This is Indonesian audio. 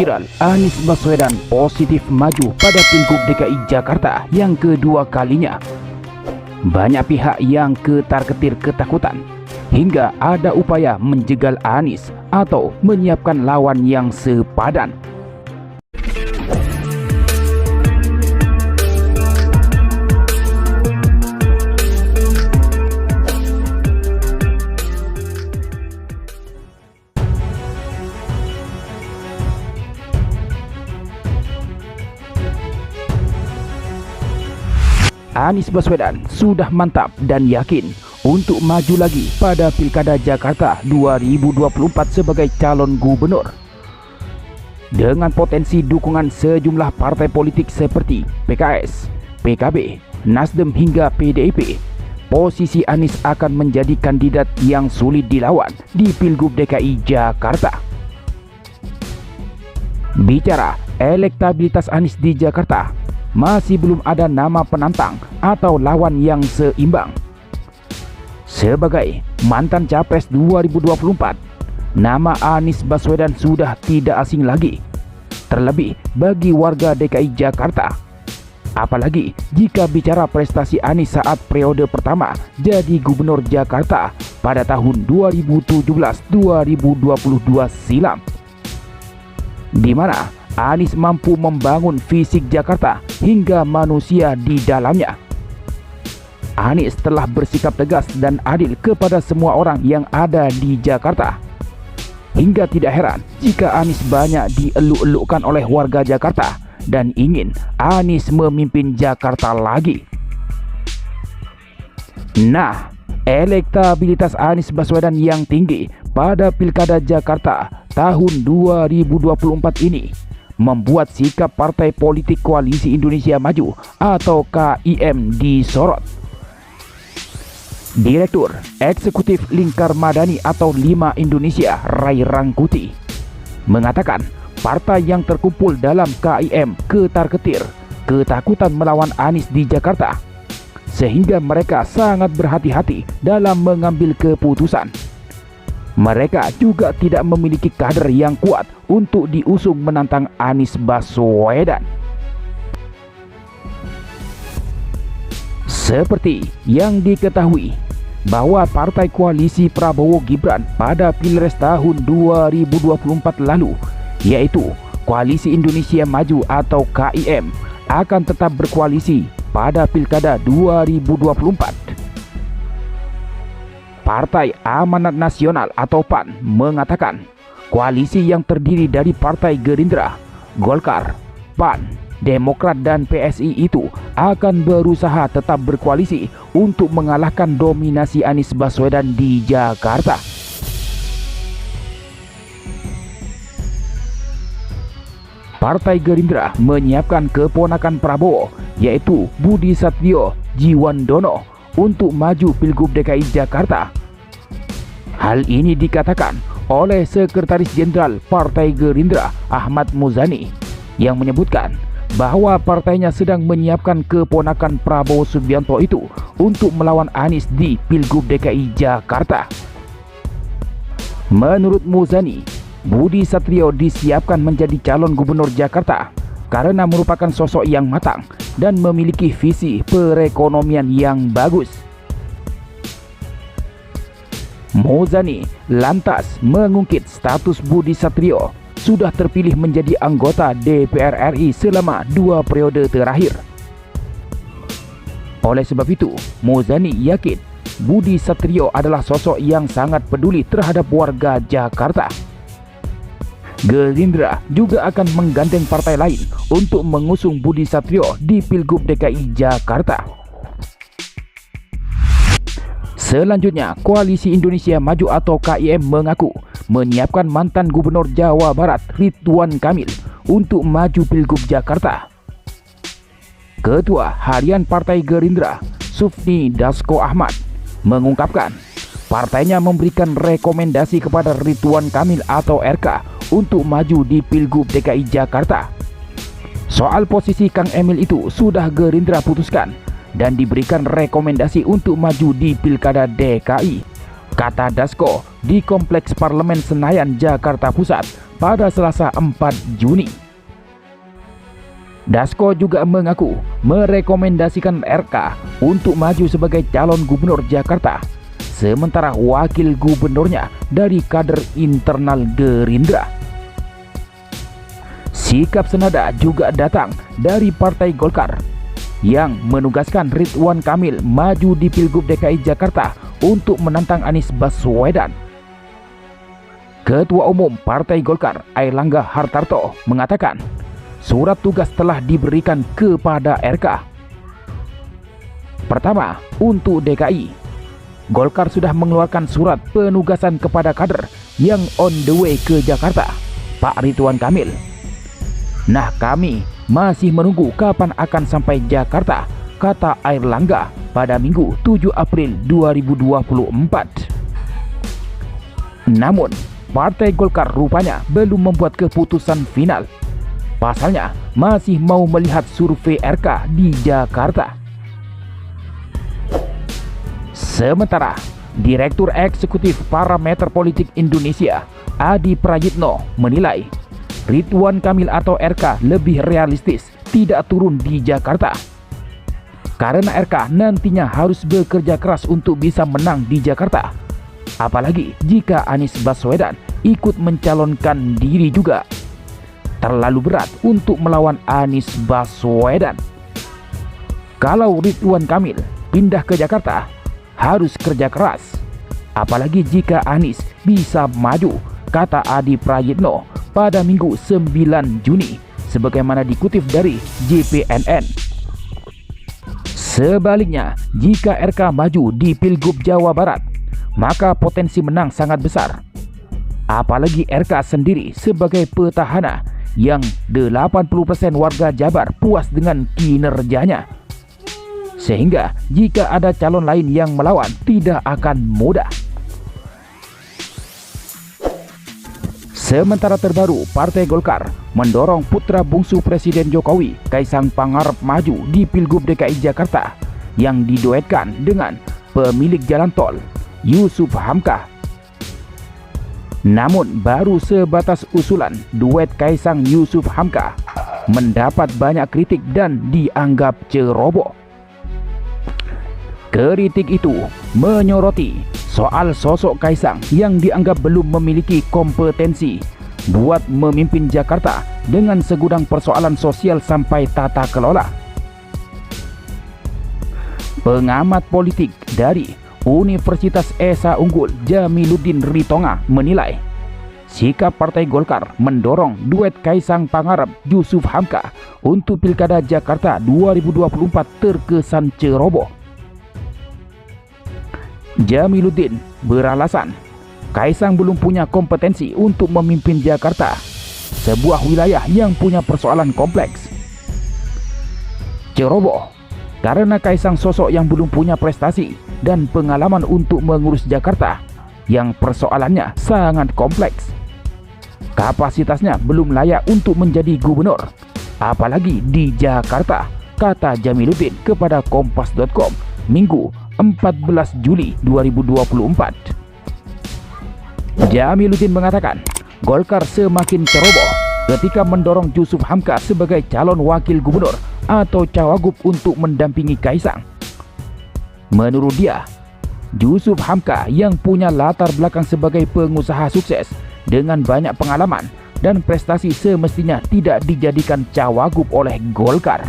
Viral, Anies Baswedan positif maju pada Pilgub DKI Jakarta yang kedua kalinya. Banyak pihak yang ketar-ketir ketakutan hingga ada upaya menjegal Anies atau menyiapkan lawan yang sepadan. Anies Baswedan sudah mantap dan yakin untuk maju lagi pada Pilkada Jakarta 2024 sebagai calon gubernur. Dengan potensi dukungan sejumlah partai politik seperti PKS, PKB, Nasdem hingga PDIP, posisi Anies akan menjadi kandidat yang sulit dilawan di Pilgub DKI Jakarta. Bicara elektabilitas Anies di Jakarta, masih belum ada nama penantang atau lawan yang seimbang. Sebagai mantan Capres 2024, nama Anies Baswedan sudah tidak asing lagi, terlebih bagi warga DKI Jakarta. Apalagi jika bicara prestasi Anies saat periode pertama jadi gubernur Jakarta pada tahun 2017-2022 silam, di mana Anies mampu membangun fisik Jakarta hingga manusia di dalamnya. Anies telah bersikap tegas dan adil kepada semua orang yang ada di Jakarta. Hingga tidak heran jika Anies banyak dieluk-elukkan oleh warga Jakarta dan ingin Anies memimpin Jakarta lagi. Nah, elektabilitas Anies Baswedan yang tinggi pada Pilkada Jakarta tahun 2024 ini membuat sikap Partai Politik Koalisi Indonesia Maju atau KIM disorot. Direktur Eksekutif Lingkar Madani atau Lima Indonesia, Ray Rangkuti, mengatakan partai yang terkumpul dalam KIM ketar-ketir ketakutan melawan Anies di Jakarta, sehingga mereka sangat berhati-hati dalam mengambil keputusan. Mereka juga tidak memiliki kader yang kuat untuk diusung menantang Anies Baswedan. Seperti yang diketahui bahwa partai koalisi Prabowo Gibran pada Pilpres tahun 2024 lalu, yaitu Koalisi Indonesia Maju atau KIM, akan tetap berkoalisi pada Pilkada 2024. Partai Amanat Nasional atau PAN mengatakan koalisi yang terdiri dari Partai Gerindra, Golkar, PAN, Demokrat dan PSI itu akan berusaha tetap berkoalisi untuk mengalahkan dominasi Anies Baswedan di Jakarta. Partai Gerindra menyiapkan keponakan Prabowo, yaitu Budi Satrio Jiwandono, untuk maju Pilgub DKI Jakarta. Hal ini dikatakan oleh Sekretaris Jenderal Partai Gerindra Ahmad Muzani yang menyebutkan bahwa partainya sedang menyiapkan keponakan Prabowo Subianto itu untuk melawan Anies di Pilgub DKI Jakarta. Menurut Muzani, Budi Satrio disiapkan menjadi calon gubernur Jakarta karena merupakan sosok yang matang dan memiliki visi perekonomian yang bagus. Muzani lantas mengungkit status Budi Satrio sudah terpilih menjadi anggota DPR RI selama 2 periode terakhir. Oleh sebab itu, Muzani yakin Budi Satrio adalah sosok yang sangat peduli terhadap warga Jakarta. Gerindra juga akan menggandeng partai lain untuk mengusung Budi Satrio di Pilgub DKI Jakarta. Selanjutnya, Koalisi Indonesia Maju atau KIM mengaku menyiapkan mantan Gubernur Jawa Barat Ridwan Kamil untuk maju Pilgub Jakarta. Ketua Harian Partai Gerindra Sufmi Dasko Ahmad mengungkapkan partainya memberikan rekomendasi kepada Ridwan Kamil atau RK untuk maju di Pilgub DKI Jakarta. Soal posisi Kang Emil itu sudah Gerindra putuskan dan diberikan rekomendasi untuk maju di Pilkada DKI. kata Dasko di Kompleks Parlemen Senayan, Jakarta Pusat pada Selasa 4 Juni. Dasko juga mengaku merekomendasikan RK untuk maju sebagai calon gubernur Jakarta, sementara wakil gubernurnya dari kader internal Gerindra. Sikap senada juga datang dari Partai Golkar yang menugaskan Ridwan Kamil maju di Pilgub DKI Jakarta untuk menantang Anies Baswedan. Ketua Umum Partai Golkar Airlangga Hartarto mengatakan surat tugas telah diberikan kepada RK. Pertama, untuk DKI, Golkar sudah mengeluarkan surat penugasan kepada kader yang on the way ke Jakarta, Pak Ridwan Kamil. Nah, kami masih menunggu kapan akan sampai Jakarta, kata Airlangga pada Minggu 7 April 2024. Namun, Partai Golkar rupanya belum membuat keputusan final. Pasalnya, masih mau melihat survei RK di Jakarta. Sementara, Direktur Eksekutif Parameter Politik Indonesia, Adi Prayitno, menilai Ridwan Kamil atau RK lebih realistis tidak turun di Jakarta. Karena RK nantinya harus bekerja keras untuk bisa menang di Jakarta. Apalagi jika Anies Baswedan ikut mencalonkan diri juga. Terlalu berat untuk melawan Anies Baswedan. Kalau Ridwan Kamil pindah ke Jakarta, harus kerja keras. Apalagi jika Anies bisa maju, kata Adi Prayitno pada Minggu 9 Juni, sebagaimana dikutip dari JPNN. Sebaliknya, jika RK maju di Pilgub Jawa Barat, maka potensi menang sangat besar. Apalagi RK sendiri sebagai petahana yang 80% warga Jabar puas dengan kinerjanya. Sehingga jika ada calon lain yang melawan, tidak akan mudah. Sementara terbaru, Partai Golkar mendorong putra bungsu Presiden Jokowi, Kaisang Pangarep, maju di Pilgub DKI Jakarta yang diduetkan dengan pemilik jalan tol, Yusuf Hamka. Namun baru sebatas usulan, duet Kaisang Yusuf Hamka mendapat banyak kritik dan dianggap ceroboh. Kritik itu menyoroti soal sosok Kaisang yang dianggap belum memiliki kompetensi buat memimpin Jakarta dengan segudang persoalan sosial sampai tata kelola. Pengamat politik dari Universitas Esa Unggul Jamiluddin Ritonga menilai sikap Partai Golkar mendorong duet Kaisang Pangarep Yusuf Hamka untuk Pilkada Jakarta 2024 terkesan ceroboh. Jamiluddin beralasan Kaisang belum punya kompetensi untuk memimpin Jakarta, sebuah wilayah yang punya persoalan kompleks. Ceroboh karena Kaisang sosok yang belum punya prestasi dan pengalaman untuk mengurus Jakarta yang persoalannya sangat kompleks. Kapasitasnya belum layak untuk menjadi gubernur, apalagi di Jakarta, kata Jamiluddin kepada Kompas.com Minggu 14 Juli 2024. Jamiluddin mengatakan Golkar semakin ceroboh ketika mendorong Yusuf Hamka sebagai calon wakil gubernur atau cawagup untuk mendampingi Kaisang. Menurut dia, Yusuf Hamka yang punya latar belakang sebagai pengusaha sukses dengan banyak pengalaman dan prestasi semestinya tidak dijadikan cawagup oleh Golkar.